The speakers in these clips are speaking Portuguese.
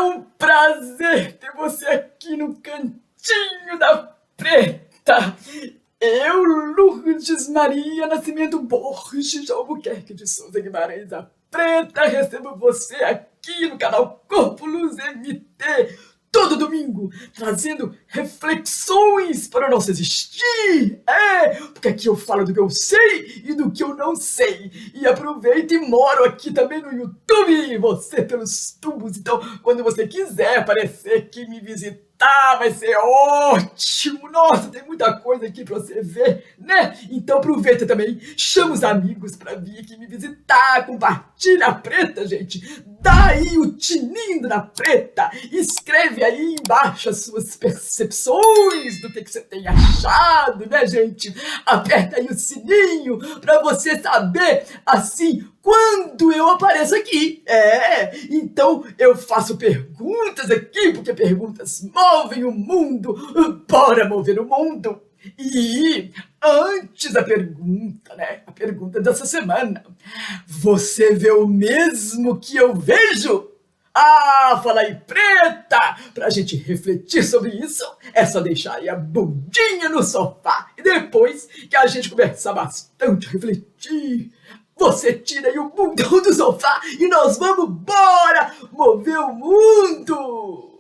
um prazer ter você aqui no Cantinho da Preta. Eu, Lourdes Maria Nascimento Borges de Albuquerque de Souza Guimarães, a Preta, recebo você aqui no canal Corpo Luz MT, todo domingo, trazendo reflexões para o nosso existir. Porque aqui eu falo do que eu sei e do que eu não sei. E aproveito e moro aqui também no YouTube, você pelos tubos. Então, quando você quiser aparecer aqui me visitar, vai ser ótimo. Nossa, tem muita coisa aqui para você ver, né? Então aproveita também, chama os amigos para vir aqui me visitar, compartilha a Preta, gente. Dá aí o tininho da Preta, escreve aí embaixo as suas percepções do que você tem achado, né, gente? Aperta aí o sininho para você saber, assim, quando eu apareço aqui. Então eu faço perguntas aqui, porque perguntas movem o mundo. Bora mover o mundo. E antes da pergunta, né? A pergunta dessa semana. Você vê o mesmo que eu vejo? Fala aí, Preta! Pra gente refletir sobre isso, é só deixar aí a bundinha no sofá. E depois que a gente conversar bastante, refletir, você tira aí o bundão do sofá e nós vamos bora mover o mundo!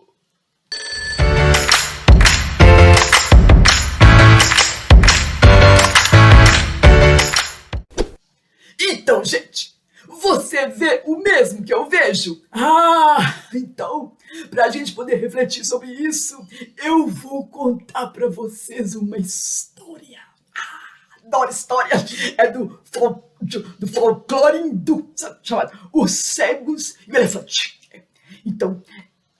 Então, gente, você vê o mesmo que eu vejo? Então, pra gente poder refletir sobre isso, eu vou contar pra vocês uma história. Adoro história. É do folclore hindu, chamado Os Cegos e o Elefante. Então,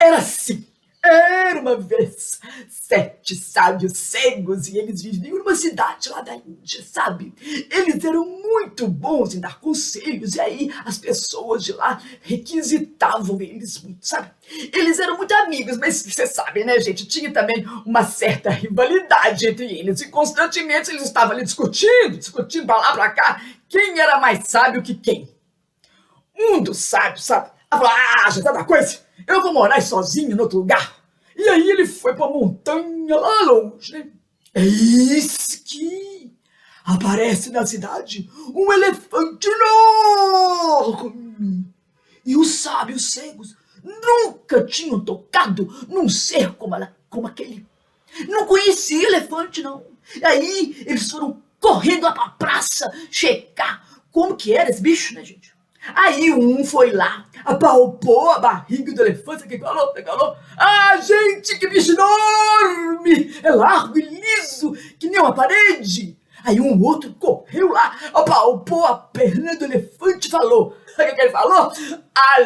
era assim. Era uma vez 7 sábios cegos e eles viviam numa cidade lá da Índia, sabe? Eles eram muito bons em dar conselhos e aí as pessoas de lá requisitavam eles muito, sabe? Eles eram muito amigos, mas você sabe, né, gente? Tinha também uma certa rivalidade entre eles e constantemente eles estavam ali discutindo pra lá, pra cá, quem era mais sábio que quem. Um dos sábios, sabe? Falou, já sabe uma coisa? Eu vou morar sozinho em outro lugar. E aí ele foi pra montanha lá longe, né? Eis que aparece na cidade um elefante enorme. E os sábios cegos nunca tinham tocado num ser como aquele. Não conhecia elefante, não. E aí eles foram correndo lá pra praça checar como que era esse bicho, né, gente? Aí um foi lá, apalpou a barriga do elefante, que falou, gente, que bicho enorme, é largo e liso, que nem uma parede. Aí um outro correu lá, apalpou a perna do elefante e falou, sabe o que ele falou?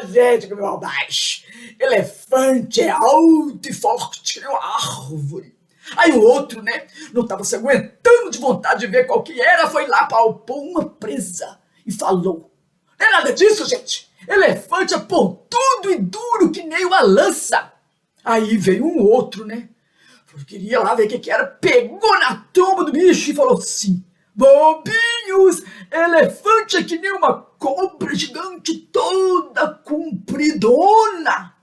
Gente, que meu baixo, elefante é alto e forte, é uma árvore. Aí o outro, né, não estava se aguentando de vontade de ver qual que era, foi lá, apalpou uma presa e falou, não é nada disso, gente. Elefante é pontudo e duro que nem uma lança. Aí veio um outro, né? Queria lá ver o que era. Pegou na tromba do bicho e falou assim, bobinhos, elefante é que nem uma cobra gigante toda compridona.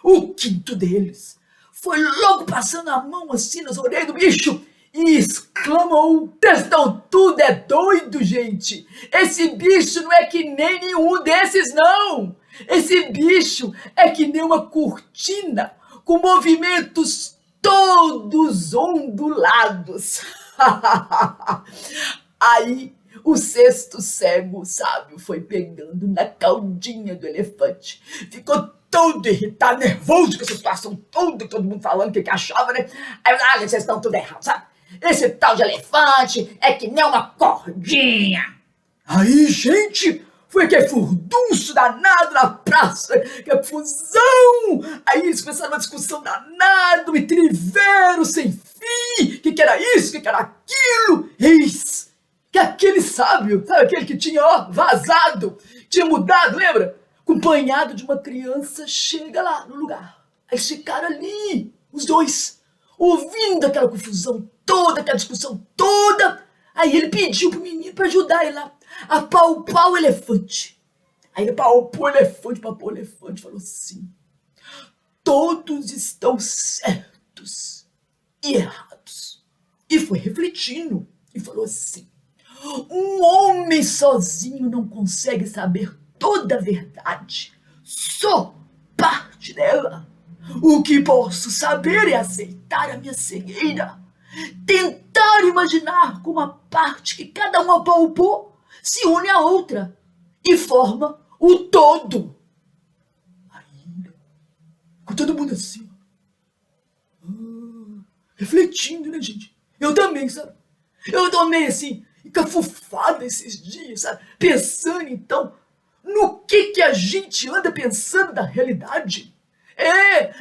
O quinto deles foi logo passando a mão assim nas orelhas do bicho e exclamou, vocês estão tudo é doido, gente. Esse bicho não é que nem nenhum desses, não. Esse bicho é que nem uma cortina com movimentos todos ondulados. Aí o sexto cego sábio foi pegando na caldinha do elefante. Ficou todo irritado, nervoso com essa situação toda, todo mundo falando o que achava, né? Aí, vocês estão tudo errado, sabe? Esse tal de elefante é que nem uma cordinha. Aí, gente, foi aquele furdunço danado na praça, que confusão. Aí eles começaram uma discussão danada, um triveiro sem fim. O que era isso, o que era aquilo? Eis que aquele sábio, sabe aquele que tinha vazado, tinha mudado, lembra? Acompanhado de uma criança, chega lá no lugar. Aí eles ficaram ali, os dois, ouvindo aquela confusão toda, aquela discussão toda. Aí ele pediu pro menino para ajudar ele lá a apalpar o elefante. Aí ele apalpou o elefante, falou assim, todos estão certos e errados. E foi refletindo e falou assim: um homem sozinho não consegue saber toda a verdade, só parte dela. O que posso saber é aceitar a minha cegueira, tentar imaginar como a parte que cada um apalpou se une à outra e forma o todo. Aí, com todo mundo assim, refletindo, né, gente? Eu também, sabe? Eu tomei assim, encafufada esses dias, sabe? Pensando, então, no que a gente anda pensando da realidade.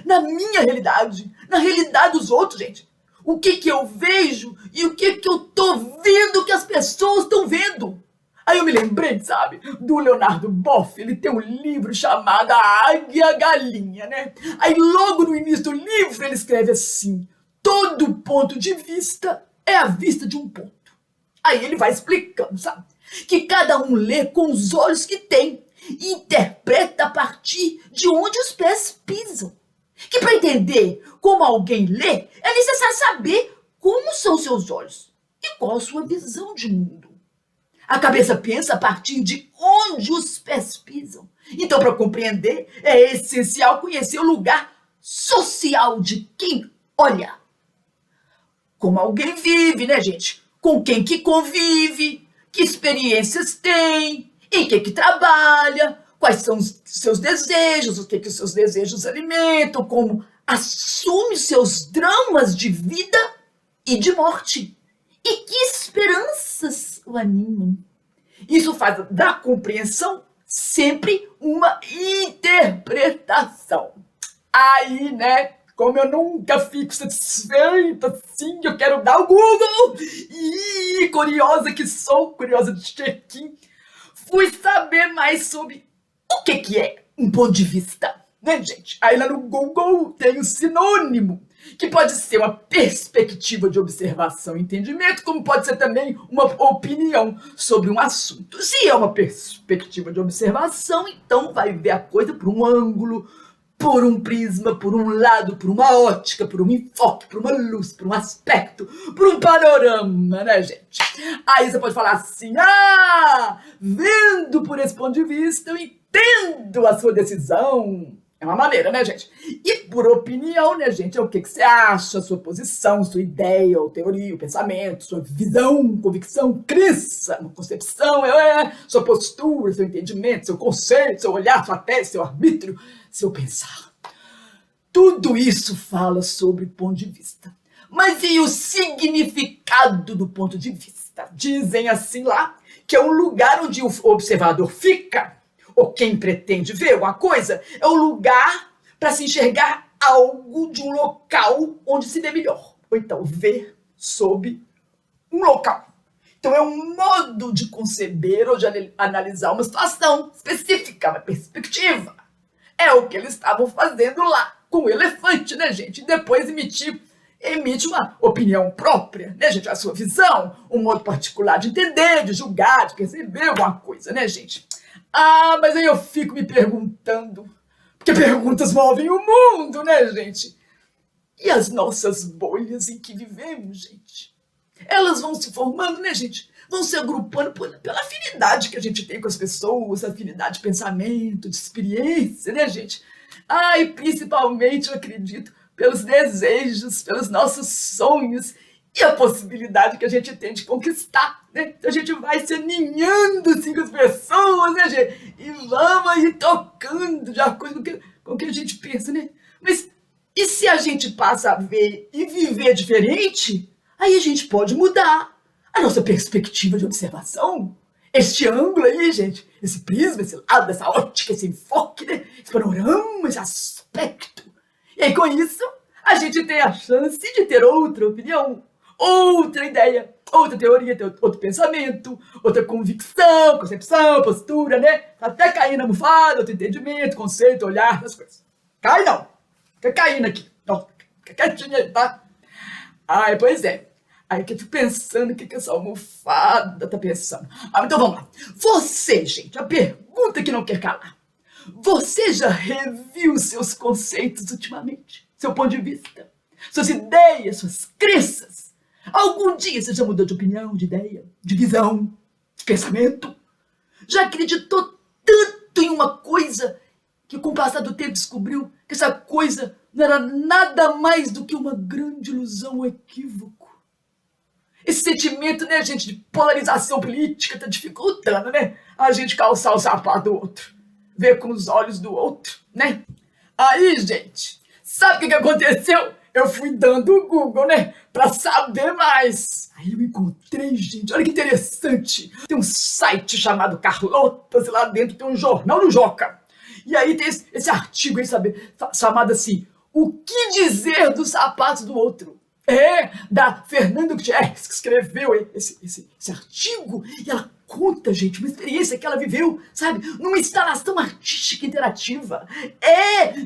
Na minha realidade, na realidade dos outros, gente. O que eu vejo e o que eu tô vendo que as pessoas estão vendo. Aí eu me lembrei, sabe, do Leonardo Boff. Ele tem um livro chamado A Águia e a Galinha, né? Aí logo no início do livro ele escreve assim: todo ponto de vista é a vista de um ponto. Aí ele vai explicando, sabe, que cada um lê com os olhos que tem e interpreta a partir de onde os pés pisam. Que para entender como alguém lê, é necessário saber como são seus olhos e qual a sua visão de mundo. A cabeça pensa a partir de onde os pés pisam. Então, para compreender, é essencial conhecer o lugar social de quem olha. Como alguém vive, né, gente? Com quem que convive, que experiências tem, em que trabalha, quais são os seus desejos, o que os seus desejos alimentam, como assume seus dramas de vida e de morte. E que esperanças o animam. Isso faz da compreensão sempre uma interpretação. Aí, né, como eu nunca fico satisfeita assim, eu quero dar o Google. E curiosa que sou, curiosa de check-in, fui saber mais sobre o que é um ponto de vista, né, gente? Aí lá no Google tem um sinônimo, que pode ser uma perspectiva de observação e entendimento, como pode ser também uma opinião sobre um assunto. Se é uma perspectiva de observação, então vai ver a coisa por um ângulo, por um prisma, por um lado, por uma ótica, por um enfoque, por uma luz, por um aspecto, por um panorama, né, gente? Aí você pode falar assim: vendo por esse ponto de vista, eu entendo a sua decisão. É uma maneira, né, gente? E por opinião, né, gente, é o que você acha, sua posição, sua ideia, ou teoria, o pensamento, sua visão, convicção, crença, concepção, sua postura, seu entendimento, seu conceito, seu olhar, sua tese, seu arbítrio, seu pensar. Tudo isso fala sobre ponto de vista. Mas e o significado do ponto de vista? Dizem assim lá, que é um lugar onde o observador fica, ou quem pretende ver alguma coisa, é o lugar para se enxergar algo de um local onde se vê melhor. Ou então, ver sob um local. Então, é um modo de conceber ou de analisar uma situação específica, uma perspectiva. É o que eles estavam fazendo lá com o elefante, né, gente? E depois emite uma opinião própria, né, gente? A sua visão, um modo particular de entender, de julgar, de perceber alguma coisa, né, gente? Mas aí eu fico me perguntando, porque perguntas movem o mundo, né, gente? E as nossas bolhas em que vivemos, gente? Elas vão se formando, né, gente? Vão se agrupando pela afinidade que a gente tem com as pessoas, afinidade de pensamento, de experiência, né, gente? E principalmente, eu acredito, pelos desejos, pelos nossos sonhos e a possibilidade que a gente tem de conquistar, né? Então a gente vai se aninhando assim com as pessoas, né, gente? E vamos aí tocando de acordo com o que a gente pensa, né? Mas e se a gente passa a ver e viver diferente, aí a gente pode mudar a nossa perspectiva de observação. Este ângulo aí, gente, esse prisma, esse lado, essa ótica, esse enfoque, né? Esse panorama, esse aspecto. E aí, com isso, a gente tem a chance de ter outra opinião, outra ideia, outra teoria, outro pensamento, outra convicção, concepção, postura, né? Até cair na almofada, outro entendimento, conceito, olhar, essas coisas. Cai não. Fica caindo aqui. Não, fica quietinho aí, tá? Pois é. Aí que eu fico pensando o que essa almofada tá pensando. Então vamos lá. Você, gente, a pergunta que não quer calar. Você já reviu seus conceitos ultimamente? Seu ponto de vista? Suas ideias, suas crenças? Algum dia você já mudou de opinião, de ideia, de visão, de pensamento? Já acreditou tanto em uma coisa que com o passar do tempo descobriu que essa coisa não era nada mais do que uma grande ilusão, um equívoco? Esse sentimento, né, gente, de polarização política tá dificultando, né, a gente calçar o sapato do outro, ver com os olhos do outro, né? Aí, gente, sabe o que aconteceu? Eu fui dando o Google, né, pra saber mais. Aí eu encontrei, gente, olha que interessante. Tem um site chamado Carlotas e lá dentro tem um jornal do Joca. E aí tem esse artigo aí, sabe, chamado assim, O que dizer dos sapatos do outro? Da Fernanda Gutierrez, que escreveu esse artigo, e ela conta, gente, uma experiência que ela viveu, sabe, numa instalação artística interativa,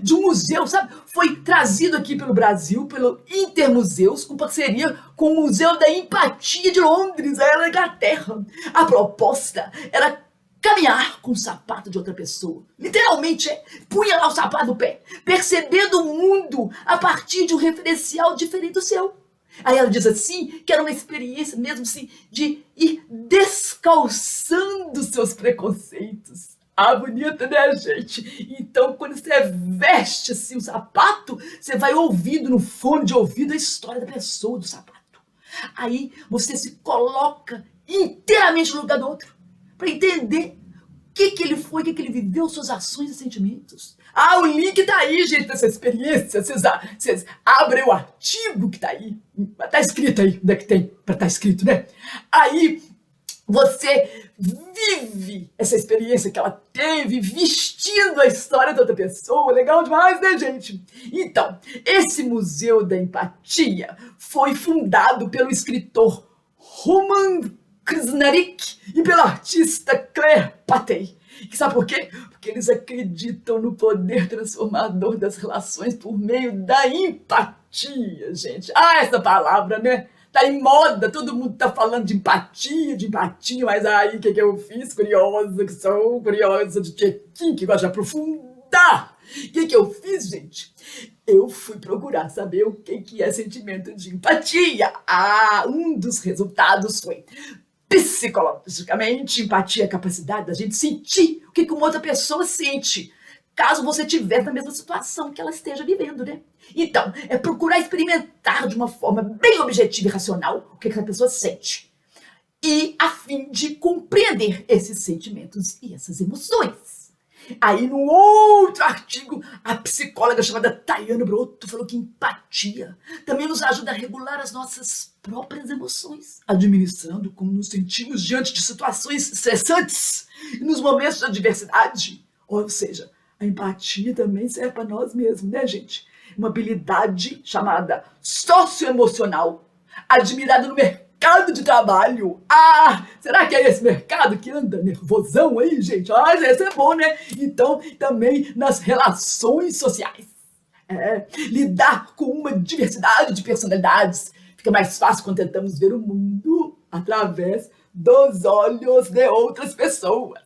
de um museu, sabe, foi trazido aqui pelo Brasil, pelo Intermuseus, com parceria com o Museu da Empatia de Londres, aí na Inglaterra. A proposta era caminhar com o sapato de outra pessoa. Literalmente, punha lá o sapato no pé, percebendo o mundo a partir de um referencial diferente do seu. Aí ela diz assim, que era uma experiência mesmo assim, de ir descalçando seus preconceitos. Ah, bonita, né, gente? Então, quando você veste assim o sapato, você vai ouvindo no fone de ouvido a história da pessoa do sapato. Aí você se coloca inteiramente no lugar do outro, para entender o que ele foi, o que ele viveu, suas ações e sentimentos. Ah, o link tá aí, gente, dessa experiência. Vocês abrem o artigo que tá aí. Tá escrito aí, onde é que tem para tá escrito, né? Aí você vive essa experiência que ela teve, vestindo a história da outra pessoa. Legal demais, né, gente? Então, esse Museu da Empatia foi fundado pelo escritor Roman Krznarik e pela artista Claire Patey. E sabe por quê? Porque eles acreditam no poder transformador das relações por meio da empatia, gente. Ah, essa palavra, né? Tá em moda, todo mundo tá falando de empatia, mas aí o que eu fiz? Curiosa que sou, curiosa de que gosta de aprofundar. O que eu fiz, gente? Eu fui procurar saber o que é sentimento de empatia. Ah, um dos resultados foi: psicologicamente, empatia é a capacidade da gente sentir o que uma outra pessoa sente, caso você estiver na mesma situação que ela esteja vivendo, né? Então, é procurar experimentar de uma forma bem objetiva e racional o que a pessoa sente, e a fim de compreender esses sentimentos e essas emoções. Aí, num outro artigo, a psicóloga chamada Tayana Brotto falou que empatia também nos ajuda a regular as nossas próprias emoções, administrando como nos sentimos diante de situações estressantes e nos momentos de adversidade. Ou seja, a empatia também serve para nós mesmos, né, gente? Uma habilidade chamada socioemocional, admirada no mercado de trabalho. Ah, será que é esse mercado que anda nervosão aí, gente? Ah, esse é bom, né? Então, também nas relações sociais. Lidar com uma diversidade de personalidades fica mais fácil quando tentamos ver o mundo através dos olhos de outras pessoas.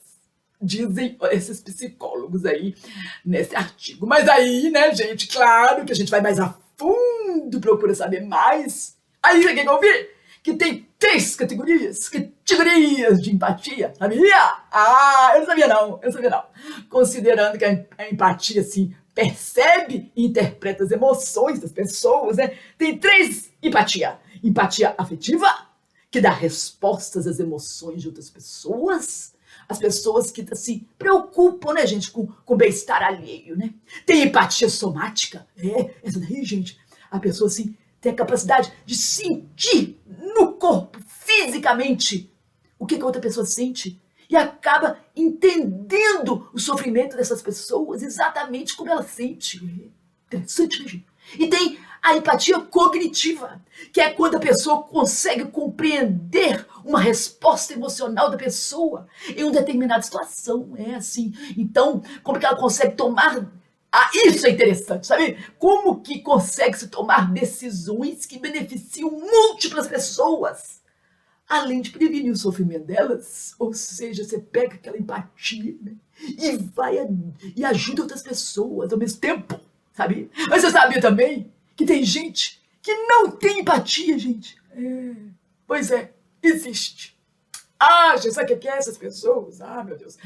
Dizem esses psicólogos aí nesse artigo. Mas aí, né, gente, claro que a gente vai mais a fundo, procura saber mais. Aí, você quer ouvir? Que tem 3 categorias de empatia, sabia? Ah, eu não sabia não. Considerando que a empatia, assim, percebe e interpreta as emoções das pessoas, né? Tem 3 empatia. Empatia afetiva, que dá respostas às emoções de outras pessoas. As pessoas que se preocupam, né, gente, com o bem-estar alheio, né? Tem empatia somática. Essa daí, gente, a pessoa, assim, tem a capacidade de sentir no corpo, fisicamente, o que a outra pessoa sente e acaba entendendo o sofrimento dessas pessoas exatamente como ela sente. Interessante, né, gente? E tem a empatia cognitiva, que é quando a pessoa consegue compreender uma resposta emocional da pessoa em uma determinada situação. Assim. Então, como que ela consegue tomar... Ah, isso é interessante, sabe? Como que consegue se tomar decisões que beneficiam múltiplas pessoas além de prevenir o sofrimento delas, ou seja, você pega aquela empatia, né, e e ajuda outras pessoas ao mesmo tempo, sabe? Mas você sabia também que tem gente que não tem empatia, gente? Pois é, existe. Ah, já sabe o que é essas pessoas? Ah, meu Deus.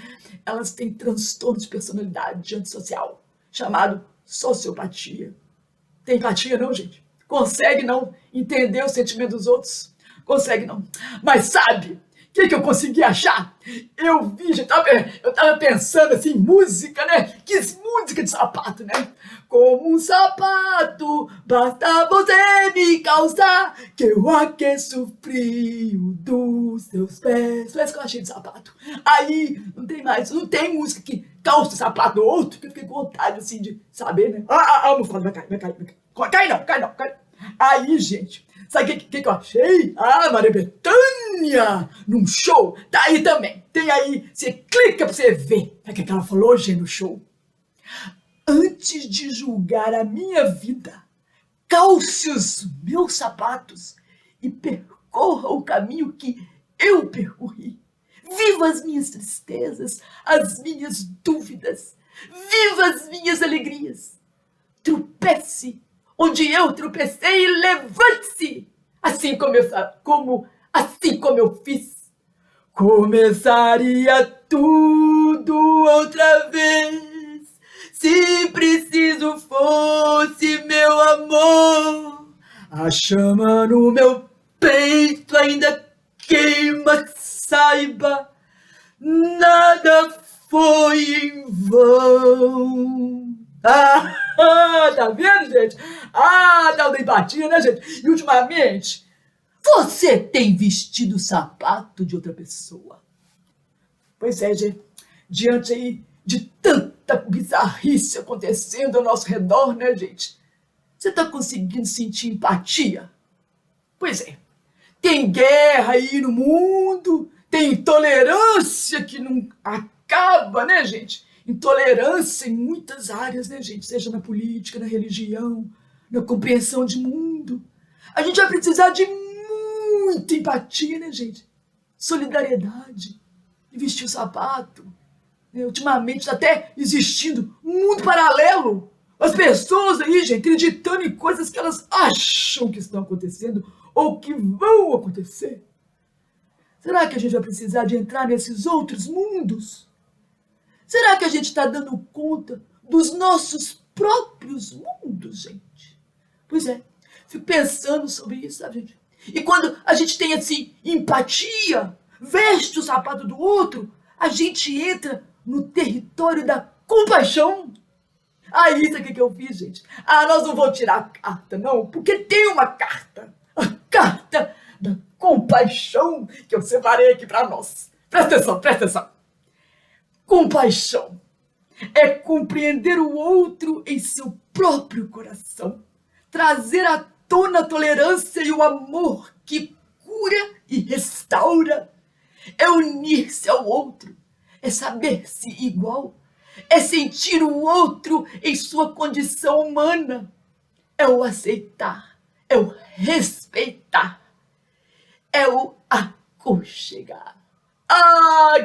Elas têm transtorno de personalidade antissocial, chamado sociopatia. Tem empatia não, gente? Consegue não entender o sentimento dos outros? Consegue não. Mas sabe o que eu consegui achar? Eu vi, eu tava pensando assim, música, né? Que música de sapato, né? Como um sapato, basta você me calçar, que eu aqueço o frio dos seus pés. Parece que eu achei de sapato. Aí, não tem mais, não tem música que calça o sapato do outro, que eu fiquei com vontade, assim, de saber, né? Almofada, vai cair. Cai não. Aí, gente, sabe o que eu achei? Ah, Maria Bethânia, num show, tá aí também. Tem aí, você clica pra você ver o que ela falou hoje no show. Antes de julgar a minha vida, calce os meus sapatos e percorra o caminho que eu percorri. Viva as minhas tristezas, as minhas dúvidas, viva as minhas alegrias. Tropece onde eu tropecei e levante-se, assim como eu fiz. Começaria tudo outra vez, se preciso fosse, meu amor. A chama no meu peito ainda queima, saiba, nada foi em vão. Tá vendo, gente? Tal da empatia, né, gente? E ultimamente, você tem vestido o sapato de outra pessoa? Pois é, gente, diante aí de tanta bizarrice acontecendo ao nosso redor, né, gente? Você tá conseguindo sentir empatia? Pois é, tem guerra aí no mundo, tem intolerância que não acaba, né, gente? Intolerância em muitas áreas, né, gente? Seja na política, na religião, na compreensão de mundo. A gente vai precisar de muita empatia, né, gente? Solidariedade, de vestir o sapato. Ultimamente está até existindo um mundo paralelo. As pessoas aí, gente, acreditando em coisas que elas acham que estão acontecendo ou que vão acontecer. Será que a gente vai precisar de entrar nesses outros mundos? Será que a gente está dando conta dos nossos próprios mundos, gente? Pois é, fico pensando sobre isso, sabe, gente? E quando a gente tem, assim, empatia, veste o sapato do outro, a gente entra no território da compaixão. Aí, sabe o que eu fiz, gente? Nós não vamos tirar a carta, não, porque tem uma carta. A carta da compaixão que eu separei aqui para nós. Presta atenção. Compaixão é compreender o outro em seu próprio coração, trazer à tona a tolerância e o amor que cura e restaura. É unir-se ao outro, é saber-se igual, é sentir o outro em sua condição humana, é o aceitar, é o respeitar, é o aconchegar.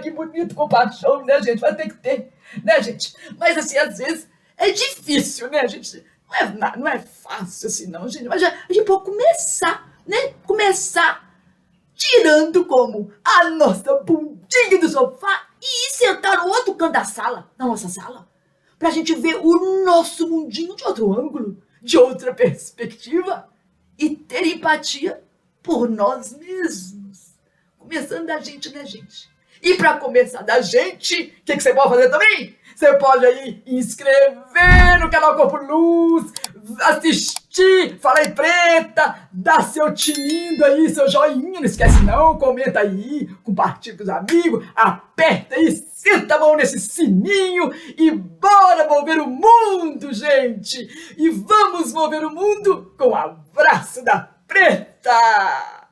Que bonito, compaixão, né, gente? Vai ter que ter, né, gente? Mas, assim, às vezes é difícil, né, gente? Não é fácil assim, não, gente. Mas a gente pode começar, né? Começar tirando como a nossa bundinha do sofá e ir sentar no outro canto da sala, na nossa sala, pra gente ver o nosso mundinho de outro ângulo, de outra perspectiva e ter empatia por nós mesmos. Começando da gente, né, gente? E para começar da gente, o que você pode fazer também? Você pode aí inscrever no canal Corpo Luz, assistir, Fala aí Preta, dar seu tinindo aí, seu joinha, não esquece não, comenta aí, compartilha com os amigos, aperta aí, senta a mão nesse sininho e bora mover o mundo, gente! E vamos mover o mundo com o abraço da Preta!